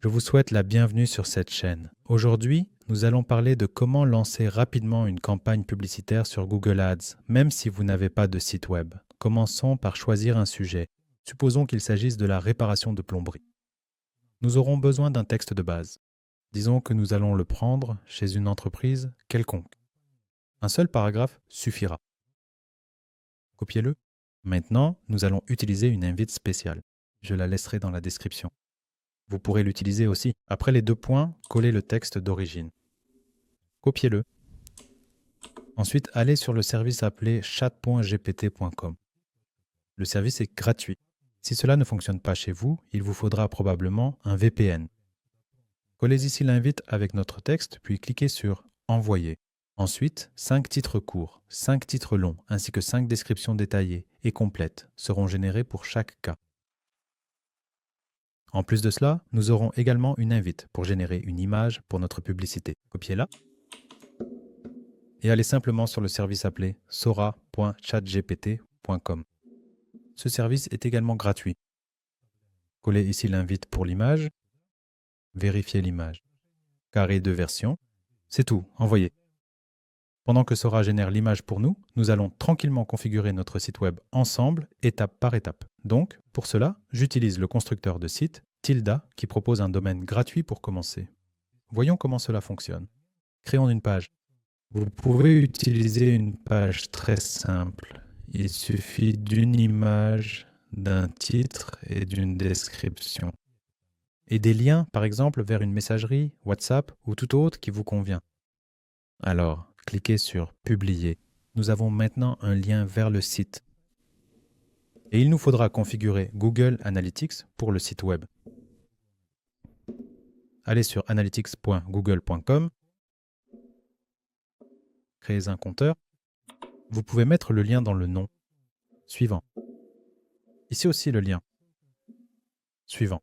Je vous souhaite la bienvenue sur cette chaîne. Aujourd'hui, nous allons parler de comment lancer rapidement une campagne publicitaire sur Google Ads, même si vous n'avez pas de site web. Commençons par choisir un sujet. Supposons qu'il s'agisse de la réparation de plomberie. Nous aurons besoin d'un texte de base. Disons que nous allons le prendre chez une entreprise quelconque. Un seul paragraphe suffira. Copiez-le. Maintenant, nous allons utiliser une invite spéciale. Je la laisserai dans la description. Vous pourrez l'utiliser aussi. Après les 2 points, collez le texte d'origine. Copiez-le. Ensuite, allez sur le service appelé chat.gpt.com. Le service est gratuit. Si cela ne fonctionne pas chez vous, il vous faudra probablement un VPN. Collez ici l'invite avec notre texte, puis cliquez sur Envoyer. Ensuite, 5 titres courts, 5 titres longs, ainsi que 5 descriptions détaillées et complètes seront générées pour chaque cas. En plus de cela, nous aurons également une invite pour générer une image pour notre publicité. Copiez-la et allez simplement sur le service appelé sora.chatgpt.com. Ce service est également gratuit. Collez ici l'invite pour l'image, vérifiez l'image. Carré de version, c'est tout, envoyez. Pendant que Sora génère l'image pour nous, nous allons tranquillement configurer notre site web ensemble, étape par étape. Donc, pour cela, j'utilise le constructeur de site Tilda qui propose un domaine gratuit pour commencer. Voyons comment cela fonctionne. Créons une page. Vous pouvez utiliser une page très simple. Il suffit d'une image, d'un titre et d'une description. Et des liens, par exemple, vers une messagerie, WhatsApp ou tout autre qui vous convient. Alors, cliquez sur Publier. Nous avons maintenant un lien vers le site. Et il nous faudra configurer Google Analytics pour le site web. Allez sur analytics.google.com, créez un compteur. Vous pouvez mettre le lien dans le nom. Suivant. Ici aussi le lien. Suivant.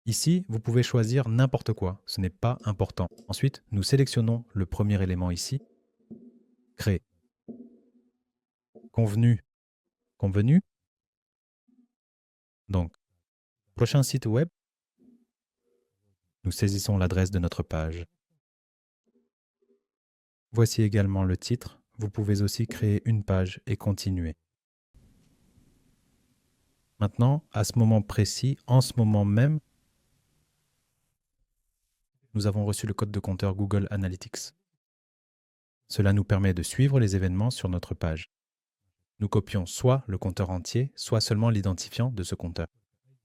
Ici, vous pouvez choisir n'importe quoi, ce n'est pas important. Ensuite, nous sélectionnons le premier élément ici. Créer. Convenu. Convenu. Donc, prochain site web. Nous saisissons l'adresse de notre page. Voici également le titre. Vous pouvez aussi créer une page et continuer. Maintenant, à ce moment précis, en ce moment même, nous avons reçu le code de compteur Google Analytics. Cela nous permet de suivre les événements sur notre page. Nous copions soit le compteur entier, soit seulement l'identifiant de ce compteur.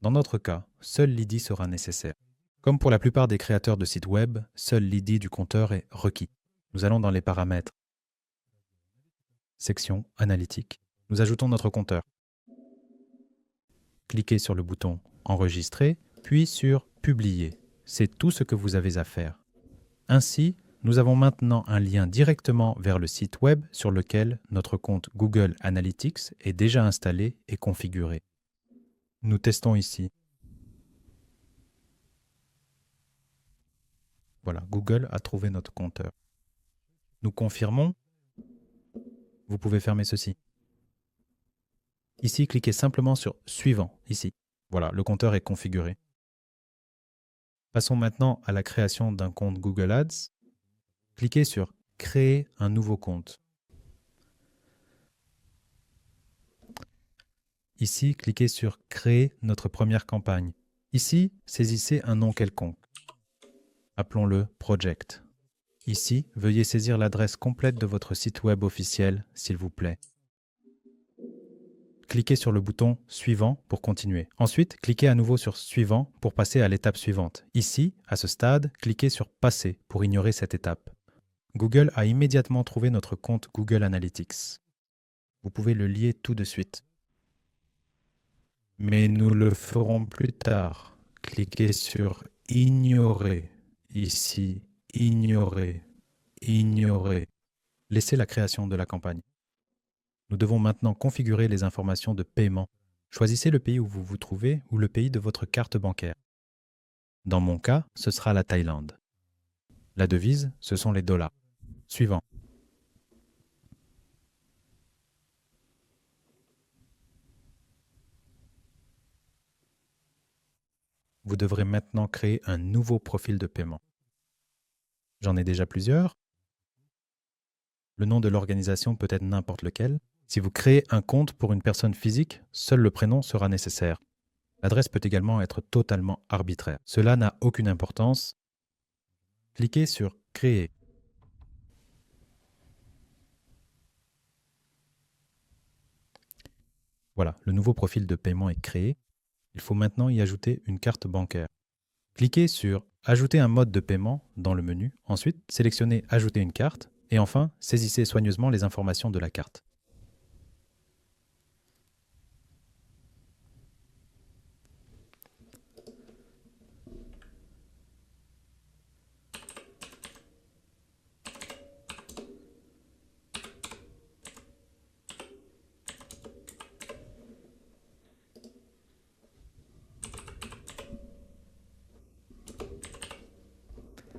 Dans notre cas, seul l'ID sera nécessaire. Comme pour la plupart des créateurs de sites web, seul l'ID du compteur est requis. Nous allons dans les paramètres. Section Analytique. Nous ajoutons notre compteur. Cliquez sur le bouton Enregistrer, puis sur Publier. C'est tout ce que vous avez à faire. Ainsi, nous avons maintenant un lien directement vers le site web sur lequel notre compte Google Analytics est déjà installé et configuré. Nous testons ici. Voilà, Google a trouvé notre compteur. Nous confirmons. Vous pouvez fermer ceci. Ici, cliquez simplement sur Suivant, ici. Voilà, le compteur est configuré. Passons maintenant à la création d'un compte Google Ads. Cliquez sur Créer un nouveau compte. Ici, cliquez sur Créer notre première campagne. Ici, saisissez un nom quelconque. Appelons-le Project. Ici, veuillez saisir l'adresse complète de votre site web officiel, s'il vous plaît. Cliquez sur le bouton Suivant pour continuer. Ensuite, cliquez à nouveau sur Suivant pour passer à l'étape suivante. Ici, à ce stade, cliquez sur Passer pour ignorer cette étape. Google a immédiatement trouvé notre compte Google Analytics. Vous pouvez le lier tout de suite. Mais nous le ferons plus tard. Cliquez sur Ignorer. Ici, Ignorer. Ignorer. Laissez la création de la campagne. Nous devons maintenant configurer les informations de paiement. Choisissez le pays où vous vous trouvez ou le pays de votre carte bancaire. Dans mon cas, ce sera la Thaïlande. La devise, ce sont les dollars. Suivant. vous devrez maintenant créer un nouveau profil de paiement. J'en ai déjà plusieurs. Le nom de l'organisation peut être n'importe lequel. Si vous créez un compte pour une personne physique, seul le prénom sera nécessaire. L'adresse peut également être totalement arbitraire. Cela n'a aucune importance. Cliquez sur « Créer ». Voilà, le nouveau profil de paiement est créé. Il faut maintenant y ajouter une carte bancaire. Cliquez sur « Ajouter un mode de paiement » dans le menu. Ensuite, sélectionnez « Ajouter une carte » et enfin, saisissez soigneusement les informations de la carte.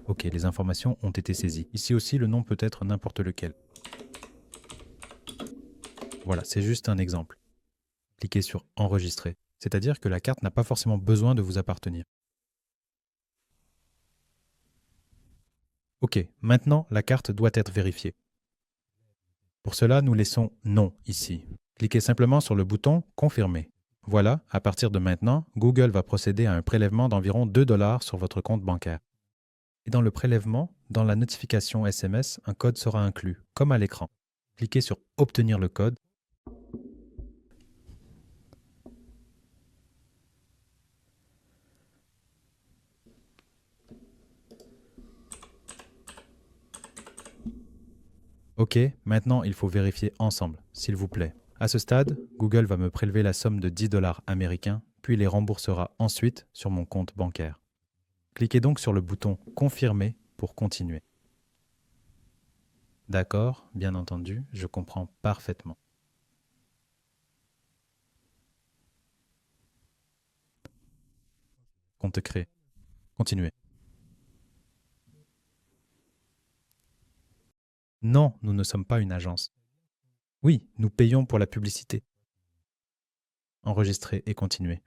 Ok, les informations ont été saisies. Ici aussi, le nom peut être n'importe lequel. Voilà, c'est juste un exemple. Cliquez sur « Enregistrer », c'est-à-dire que la carte n'a pas forcément besoin de vous appartenir. Ok, maintenant la carte doit être vérifiée. Pour cela, nous laissons « Non » ici. Cliquez simplement sur le bouton « Confirmer ». Voilà, à partir de maintenant, Google va procéder à un prélèvement d'environ 2 $ sur votre compte bancaire. Et dans le prélèvement, dans la notification SMS, un code sera inclus, comme à l'écran. Cliquez sur « Obtenir le code ». Ok, maintenant il faut vérifier ensemble, s'il vous plaît. À ce stade, Google va me prélever la somme de 10 $ américains, puis les remboursera ensuite sur mon compte bancaire. Cliquez donc sur le bouton « Confirmer » pour continuer. D'accord, bien entendu, je comprends parfaitement. Compte créé. Continuez. Non, nous ne sommes pas une agence. Oui, nous payons pour la publicité. Enregistrer et continuer.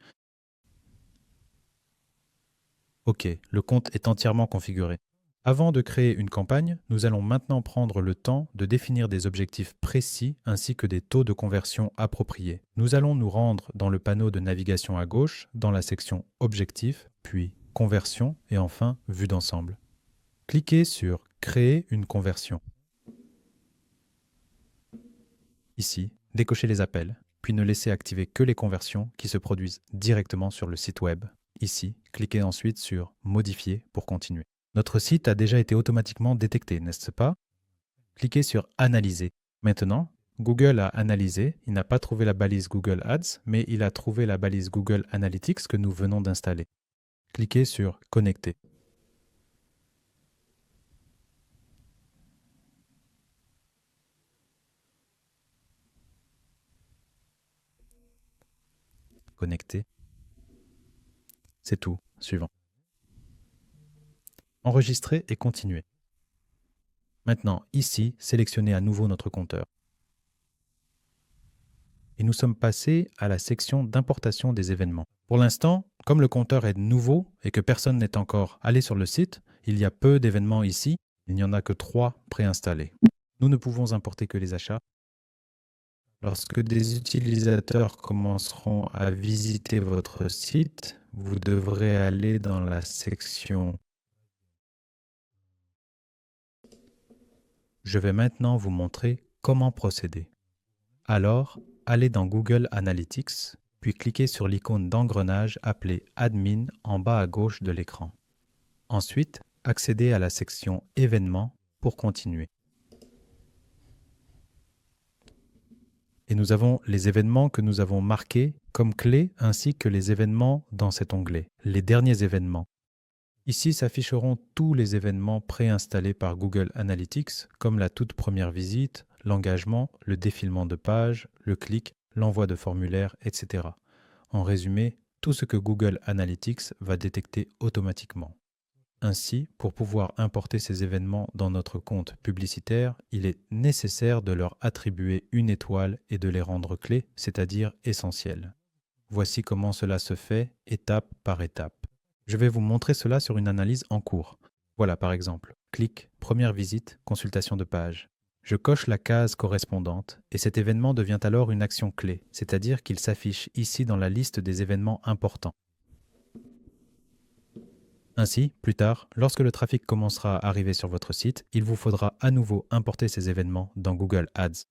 Ok, le compte est entièrement configuré. Avant de créer une campagne, nous allons maintenant prendre le temps de définir des objectifs précis ainsi que des taux de conversion appropriés. Nous allons nous rendre dans le panneau de navigation à gauche, dans la section Objectifs, puis Conversion et enfin Vue d'ensemble. Cliquez sur Créer une conversion. Ici, décochez les appels, puis ne laissez activer que les conversions qui se produisent directement sur le site web. Ici, cliquez ensuite sur Modifier pour continuer. Notre site a déjà été automatiquement détecté, n'est-ce pas? Cliquez sur Analyser. Maintenant, Google a analysé, il n'a pas trouvé la balise Google Ads, mais il a trouvé la balise Google Analytics que nous venons d'installer. Cliquez sur Connecter. Connecter. C'est tout. Suivant. Enregistrer et continuer. Maintenant, ici, sélectionnez à nouveau notre compteur. Et nous sommes passés à la section d'importation des événements. Pour l'instant, comme le compteur est nouveau et que personne n'est encore allé sur le site, il y a peu d'événements ici, il n'y en a que 3 préinstallés. Nous ne pouvons importer que les achats. Lorsque des utilisateurs commenceront à visiter votre site, vous devrez aller dans la section Je vais maintenant vous montrer comment procéder. Alors, allez dans Google Analytics, puis cliquez sur l'icône d'engrenage appelée Admin en bas à gauche de l'écran. Ensuite, accédez à la section Événements pour continuer. Et nous avons les événements que nous avons marqués comme clés ainsi que les événements dans cet onglet, les derniers événements. Ici s'afficheront tous les événements préinstallés par Google Analytics, comme la toute première visite, l'engagement, le défilement de pages, le clic, l'envoi de formulaires, etc. En résumé, tout ce que Google Analytics va détecter automatiquement. Ainsi, pour pouvoir importer ces événements dans notre compte publicitaire, il est nécessaire de leur attribuer une étoile et de les rendre clés, c'est-à-dire essentiels. Voici comment cela se fait étape par étape. Je vais vous montrer cela sur une analyse en cours. Voilà par exemple, clic, première visite, consultation de page. Je coche la case correspondante et cet événement devient alors une action clé, c'est-à-dire qu'il s'affiche ici dans la liste des événements importants. Ainsi, plus tard, lorsque le trafic commencera à arriver sur votre site, il vous faudra à nouveau importer ces événements dans Google Ads.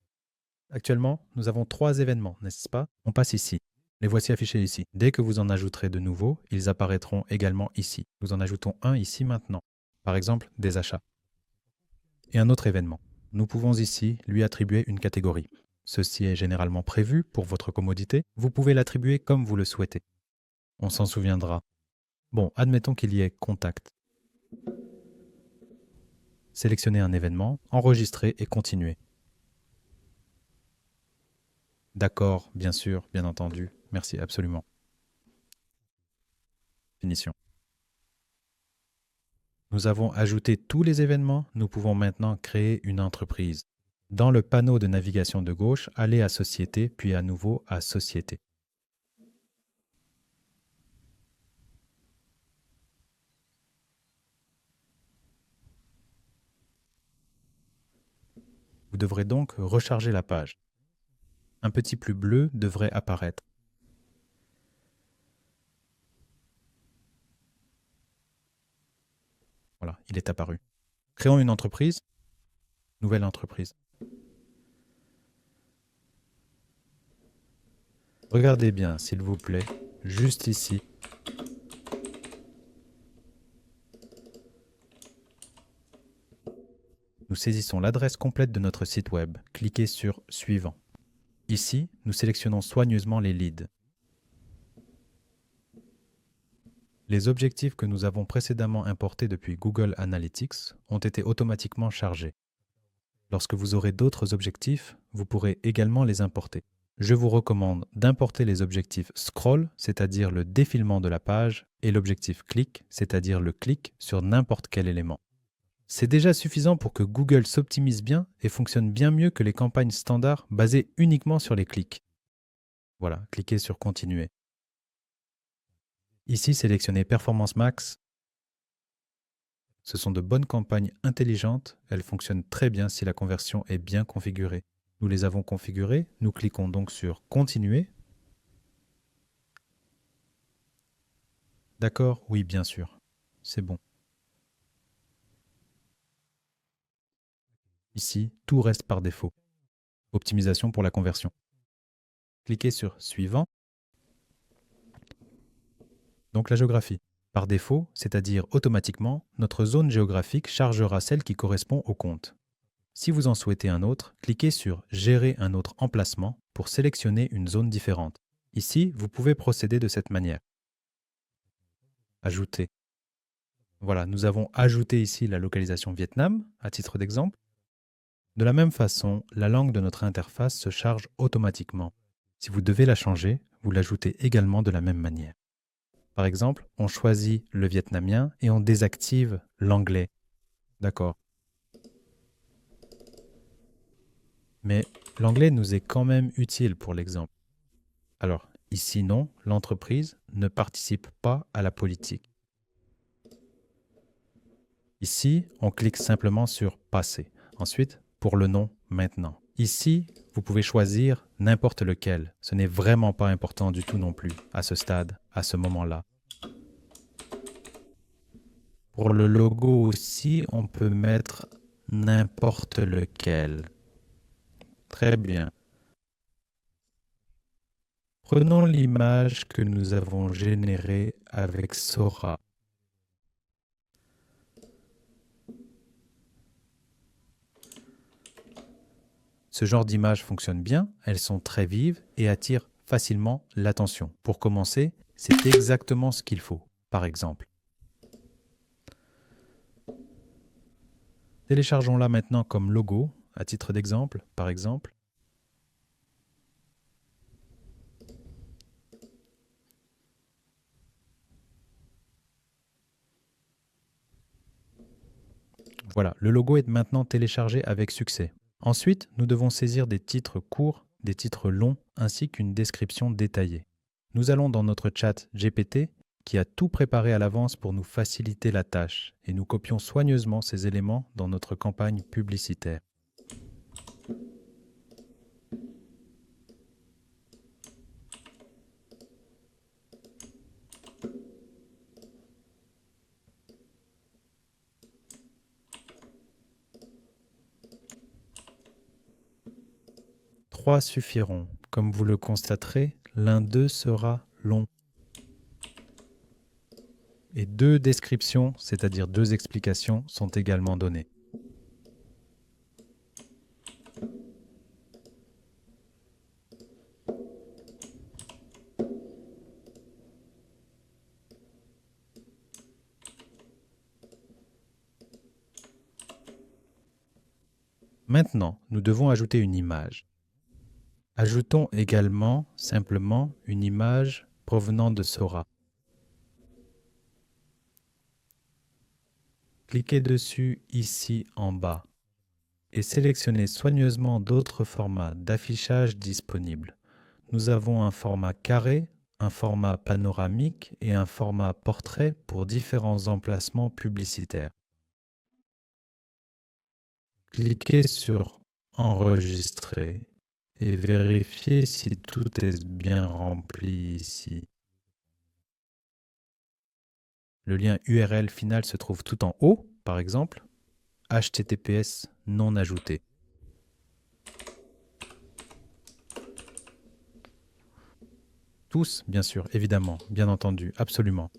Actuellement, nous avons 3 événements, n'est-ce pas? On passe ici. Les voici affichés ici. Dès que vous en ajouterez de nouveaux, ils apparaîtront également ici. Nous en ajoutons un ici maintenant. Par exemple, des achats. Et un autre événement. Nous pouvons ici lui attribuer une catégorie. Ceci est généralement prévu pour votre commodité. Vous pouvez l'attribuer comme vous le souhaitez. On s'en souviendra. Bon, admettons qu'il y ait contact. Sélectionnez un événement, enregistrez et continuez. D'accord, bien sûr, bien entendu. Merci, absolument. Finition. Nous avons ajouté tous les événements. Nous pouvons maintenant créer une entreprise. Dans le panneau de navigation de gauche, allez à Société, puis à nouveau à Société. Vous devrez donc recharger la page. Un petit plus bleu devrait apparaître. Voilà, il est apparu. Créons une entreprise. Nouvelle entreprise. Regardez bien, s'il vous plaît, juste ici. Nous saisissons l'adresse complète de notre site web. Cliquez sur Suivant. Ici, nous sélectionnons soigneusement les leads. Les objectifs que nous avons précédemment importés depuis Google Analytics ont été automatiquement chargés. Lorsque vous aurez d'autres objectifs, vous pourrez également les importer. Je vous recommande d'importer les objectifs Scroll, c'est-à-dire le défilement de la page, et l'objectif Click, c'est-à-dire le clic sur n'importe quel élément. C'est déjà suffisant pour que Google s'optimise bien et fonctionne bien mieux que les campagnes standards basées uniquement sur les clics. Voilà, cliquez sur Continuer. Ici, sélectionnez Performance Max. Ce sont de bonnes campagnes intelligentes, elles fonctionnent très bien si la conversion est bien configurée. Nous les avons configurées, nous cliquons donc sur Continuer. D'accord? Oui, bien sûr. C'est bon. Ici, tout reste par défaut. Optimisation pour la conversion. Cliquez sur Suivant. Donc la géographie. Par défaut, c'est-à-dire automatiquement, notre zone géographique chargera celle qui correspond au compte. Si vous en souhaitez un autre, cliquez sur Gérer un autre emplacement pour sélectionner une zone différente. Ici, vous pouvez procéder de cette manière. Ajouter. Voilà, nous avons ajouté ici la localisation Vietnam, à titre d'exemple. De la même façon, la langue de notre interface se charge automatiquement. Si vous devez la changer, vous l'ajoutez également de la même manière. Par exemple, on choisit le vietnamien et on désactive l'anglais. D'accord. Mais l'anglais nous est quand même utile pour l'exemple. Alors, ici non, l'entreprise ne participe pas à la politique. Ici, on clique simplement sur Passer. Ensuite, pour le nom, maintenant. Ici, vous pouvez choisir n'importe lequel. Ce n'est vraiment pas important du tout non plus, à ce stade, à ce moment-là. Pour le logo aussi, on peut mettre n'importe lequel. Très bien. Prenons l'image que nous avons générée avec Sora. Ce genre d'images fonctionne bien, elles sont très vives et attirent facilement l'attention. Pour commencer, c'est exactement ce qu'il faut, par exemple. Téléchargeons-la maintenant comme logo, à titre d'exemple, par exemple. Voilà, le logo est maintenant téléchargé avec succès. Ensuite, nous devons saisir des titres courts, des titres longs, ainsi qu'une description détaillée. Nous allons dans notre chat GPT qui a tout préparé à l'avance pour nous faciliter la tâche, et nous copions soigneusement ces éléments dans notre campagne publicitaire. Trois suffiront. Comme vous le constaterez, l'un d'eux sera long. Et 2 descriptions, c'est-à-dire 2 explications, sont également données. Maintenant, nous devons ajouter une image. Ajoutons également simplement une image provenant de Sora. Cliquez dessus ici en bas et sélectionnez soigneusement d'autres formats d'affichage disponibles. Nous avons un format carré, un format panoramique et un format portrait pour différents emplacements publicitaires. Cliquez sur Enregistrer et vérifiez si tout est bien rempli ici. Le lien URL final se trouve tout en haut, par exemple, HTTPS non ajouté. Tous, bien sûr, évidemment, bien entendu, absolument.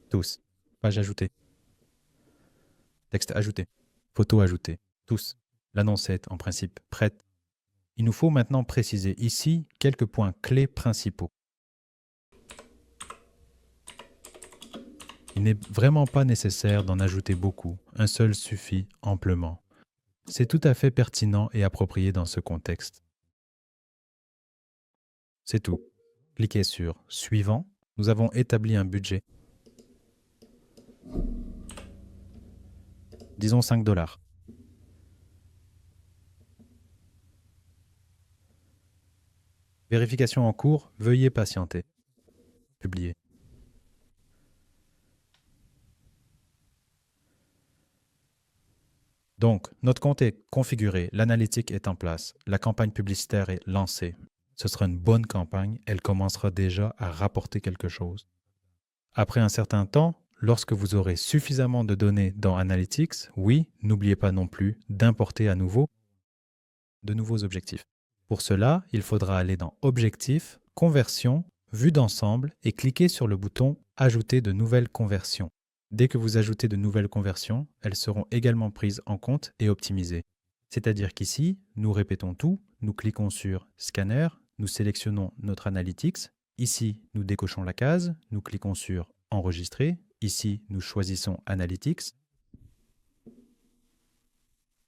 Tous. Page ajoutée. Texte ajouté. Photo ajoutée. Tous. L'annonce est, en principe, prête. Il nous faut maintenant préciser ici quelques points clés principaux. Il n'est vraiment pas nécessaire d'en ajouter beaucoup, un seul suffit amplement. C'est tout à fait pertinent et approprié dans ce contexte. C'est tout. Cliquez sur « Suivant ». Nous avons établi un budget. Disons $5. Vérification en cours, veuillez patienter. Publier. Donc, notre compte est configuré, l'analytique est en place, la campagne publicitaire est lancée. Ce sera une bonne campagne, elle commencera déjà à rapporter quelque chose. Après un certain temps, lorsque vous aurez suffisamment de données dans Analytics, oui, n'oubliez pas non plus d'importer à nouveau de nouveaux objectifs. Pour cela, il faudra aller dans Objectifs, Conversion, Vue d'ensemble et cliquer sur le bouton Ajouter de nouvelles conversions. Dès que vous ajoutez de nouvelles conversions, elles seront également prises en compte et optimisées. C'est-à-dire qu'ici, nous répétons tout, nous cliquons sur Scanner, nous sélectionnons notre Analytics. Ici, nous décochons la case, nous cliquons sur Enregistrer. Ici, nous choisissons Analytics.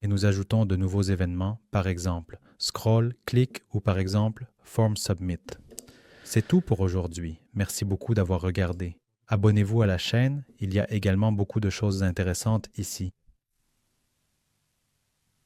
Et nous ajoutons de nouveaux événements, par exemple Scroll, Click ou par exemple Form Submit. C'est tout pour aujourd'hui. Merci beaucoup d'avoir regardé. Abonnez-vous à la chaîne, il y a également beaucoup de choses intéressantes ici.